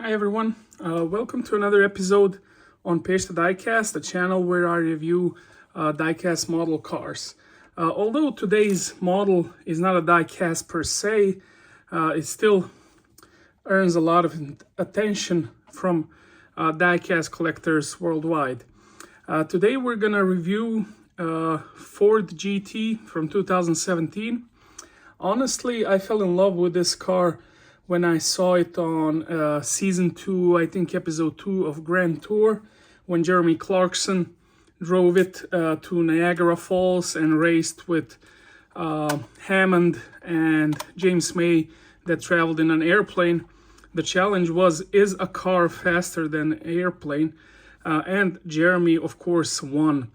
Hi everyone, welcome to another episode on Page the Diecast, the channel where I review diecast model cars. Although today's model is not a diecast per se, it still earns a lot of attention from diecast collectors worldwide. Today we're gonna review Ford GT from 2017. Honestly, I fell in love with this car when I saw it on season 2, I think episode 2 of Grand Tour, when Jeremy Clarkson drove it to Niagara Falls and raced with Hammond and James May that traveled in an airplane. The challenge was, is a car faster than an airplane? And Jeremy, of course, won.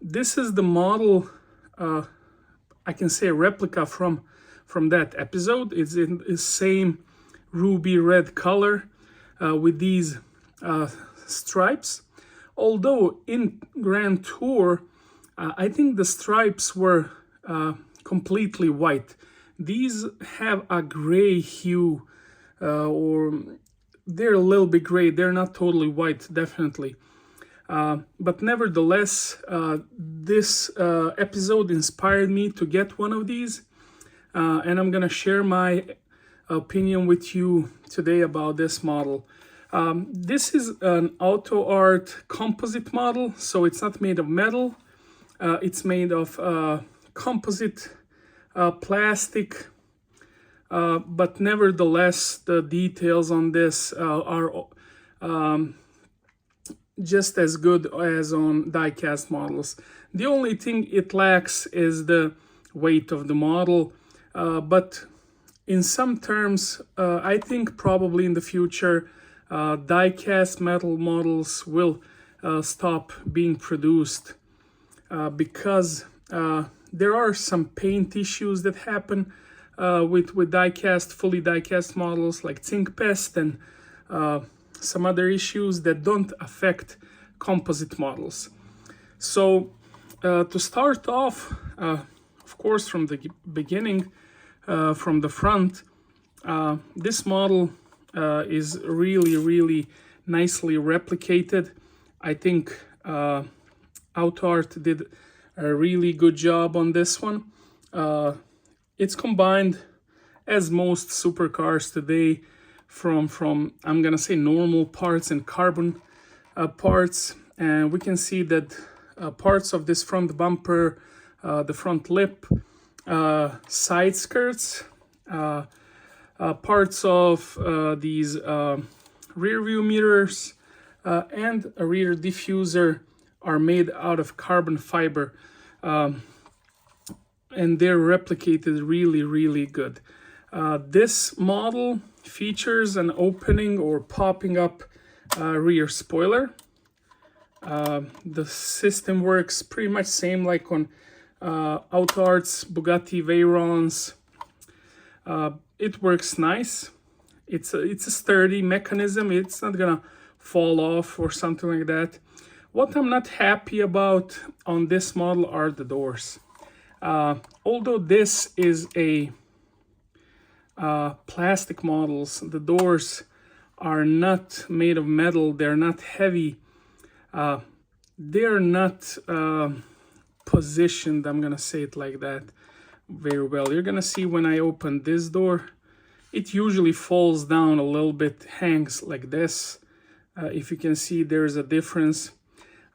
This is the model, I can say a replica from that episode. It's in the same ruby red color with these stripes. Although in Grand Tour, I think the stripes were completely white. These have a gray hue, or they're a little bit gray. They're not totally white, definitely. But nevertheless, this episode inspired me to get one of these. And I'm gonna share my opinion with you today about this model. This is an AUTOart composite model, so it's not made of metal. It's made of composite plastic, but nevertheless, the details on this are just as good as on diecast models. The only thing it lacks is the weight of the model. But in some terms, I think probably in the future, diecast metal models will stop being produced because there are some paint issues that happen with fully diecast models like zinc pest and some other issues that don't affect composite models. So to start off, of course, from the beginning, from the front, this model is really nicely replicated. I think AUTOart did a really good job on this one. It's combined, as most supercars today, from I'm gonna say normal parts and carbon parts, and we can see that parts of this front bumper, the front lip, side skirts, parts of these rear view mirrors, and a rear diffuser are made out of carbon fiber, and they're replicated really good. This model features an opening or popping up rear spoiler. The system works pretty much same like on AUTOart's Bugatti Veyrons. It works nice. It's a sturdy mechanism. It's not gonna fall off or something like that. What I'm not happy about on this model are the doors. Although this is a plastic models, the doors are not made of metal. They're not heavy. They're not positioned, I'm gonna say it like that, very well. You're gonna see when I open this door, it usually falls down a little bit, hangs like this. If you can see, there's a difference.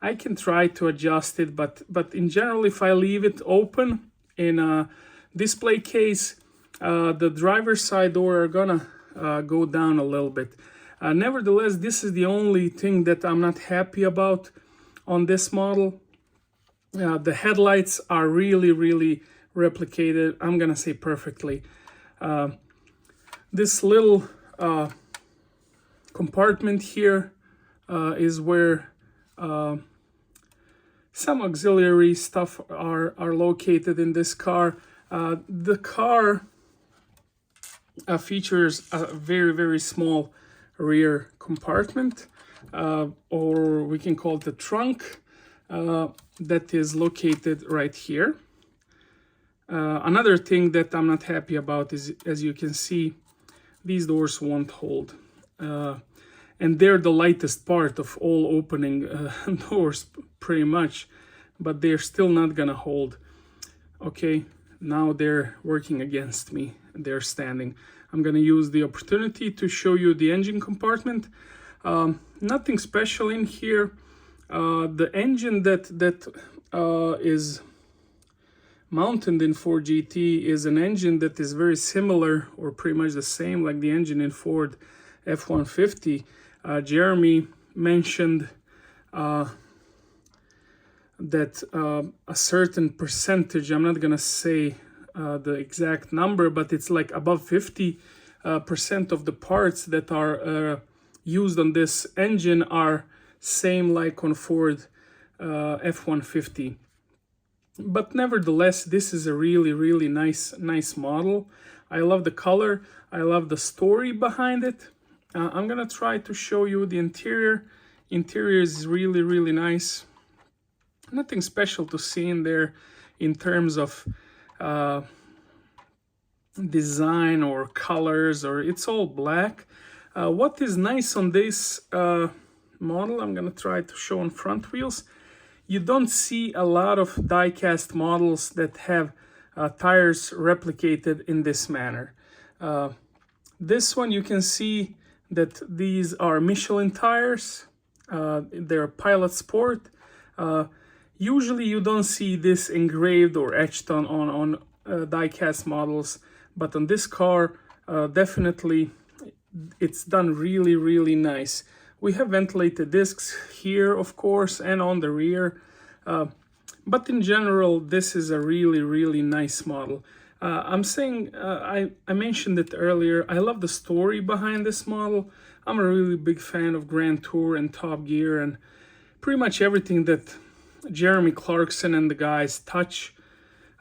I can try to adjust it, but in general, if I leave it open in a display case, the driver's side door are gonna go down a little bit. Nevertheless, this is the only thing that I'm not happy about on this model. The headlights are really replicated, I'm gonna say perfectly. This little compartment here is where some auxiliary stuff are located in this car. The car features a very small rear compartment, or we can call it the trunk, that is located right here. Another thing that I'm not happy about is, as you can see, these doors won't hold. and they're the lightest part of all opening doors pretty much, but they're still not gonna hold. Okay, now they're working against me. They're standing. I'm gonna use the opportunity to show you the engine compartment. Nothing special in here. The engine that is mounted in Ford GT is an engine that is very similar or pretty much the same like the engine in Ford F-150. Jeremy mentioned that a certain percentage, I'm not gonna say the exact number, but it's like above 50% of the parts that are used on this engine are same like on Ford F-150. But nevertheless, this is a really nice model. I love the color. I love the story behind it. I'm gonna try to show you the interior. Interior is really nice. Nothing special to see in there in terms of design or colors, or it's all black. What is nice on this model, I'm gonna try to show on front wheels. You don't see a lot of die-cast models that have tires replicated in this manner. This one you can see that these are Michelin tires. They're Pilot Sport. Usually you don't see this engraved or etched on die-cast models, but on this car, definitely it's done really nice. We have ventilated discs here, of course, and on the rear, but in general, this is a really nice model. I'm saying, I mentioned it earlier, I love the story behind this model. I'm a really big fan of Grand Tour and Top Gear and pretty much everything that Jeremy Clarkson and the guys touch.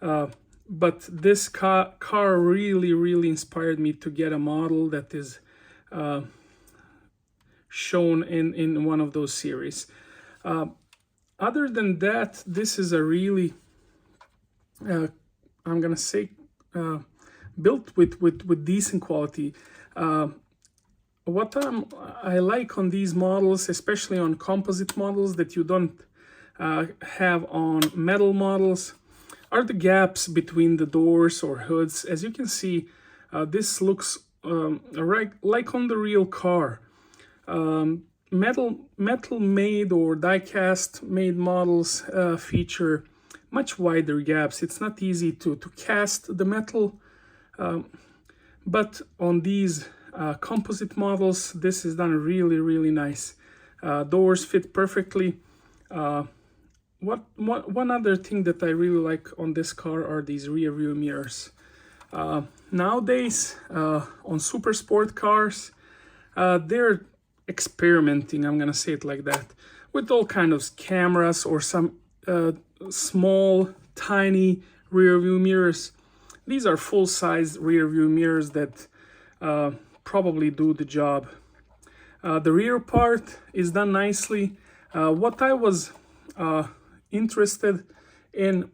But this car really inspired me to get a model that is shown in one of those series. Other than that, this is a really, I'm gonna say, built with decent quality. What I like on these models, especially on composite models that you don't have on metal models, are the gaps between the doors or hoods. As you can see, this looks right like on the real car. Metal made or die-cast made models feature much wider gaps. It's not easy to cast the metal, but on these composite models, this is done really nice. Doors fit perfectly. One other thing that I really like on this car are these rear view mirrors. Nowadays, on super sport cars, they're experimenting, I'm gonna say it like that, with all kinds of cameras or some small, tiny rear view mirrors. These are full-size rear view mirrors that probably do the job. The rear part is done nicely. What I was interested in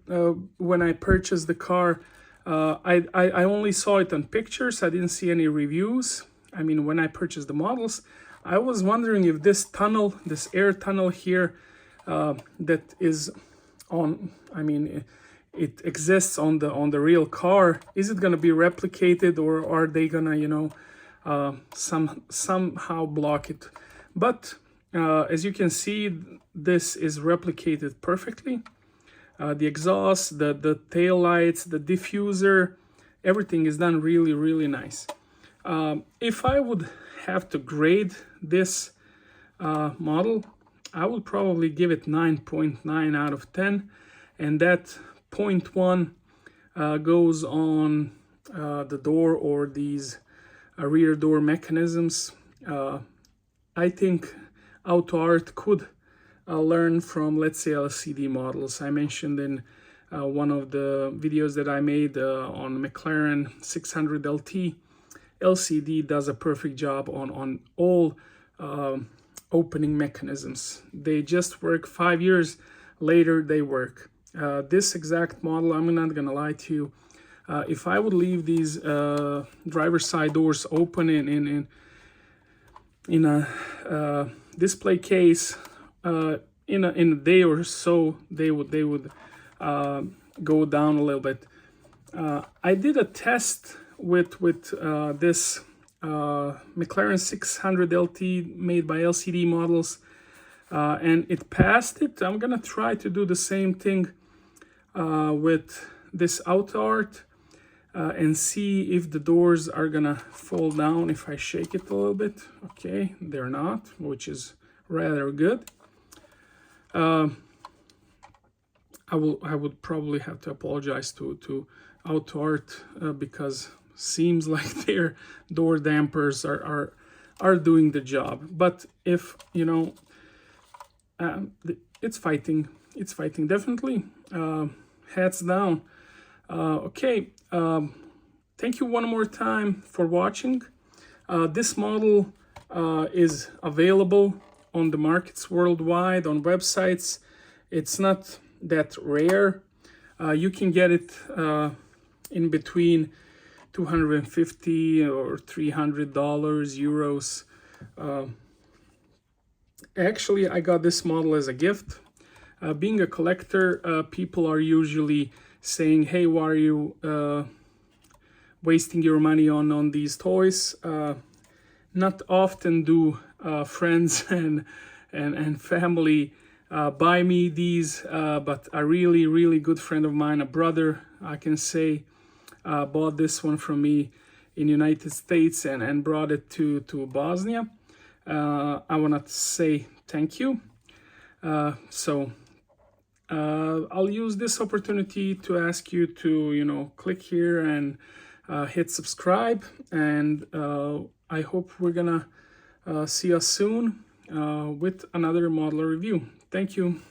when I purchased the car, I only saw it on pictures. I didn't see any reviews. I mean, when I purchased the models, I was wondering if this tunnel, this air tunnel here, that is on, I mean, it exists on the real car, is it gonna be replicated, or are they gonna, you know, somehow block it? But as you can see, this is replicated perfectly. The exhaust, the tail lights, the diffuser, everything is done really nice. If I would have to grade this model, I would probably give it 9.9 out of 10, and that 0.1 goes on the door or these rear door mechanisms. I think AUTOart could learn from, let's say, LCD models. I mentioned in one of the videos that I made on McLaren 600 LT, LCD does a perfect job on all opening mechanisms. They just work 5 years later, they work. This exact model, I'm not gonna lie to you, if I would leave these driver's side doors open in a display case. In a day or so, they would go down a little bit. I did a test with this McLaren 600 LT made by LCD Models, and it passed it. I'm gonna try to do the same thing with this AUTOart and see if the doors are gonna fall down if I shake it a little bit. Okay, they're not, which is rather good. I would probably have to apologize to AUTOart because seems like their door dampers are doing the job. But if you know, it's fighting definitely. Hats down. Okay, thank you one more time for watching. This model is available on the markets worldwide, on websites. It's not that rare. You can get it in between $250 or $300 euros. Actually, I got this model as a gift. Being a collector, people are usually saying, hey, why are you wasting your money on these toys? Not often do friends and family buy me these, but a really good friend of mine, a brother, I can say, bought this one from me in United States and brought it to Bosnia. I want to say thank you. I'll use this opportunity to ask you to, click here and hit subscribe. And I hope we're gonna see us soon with another model review. Thank you.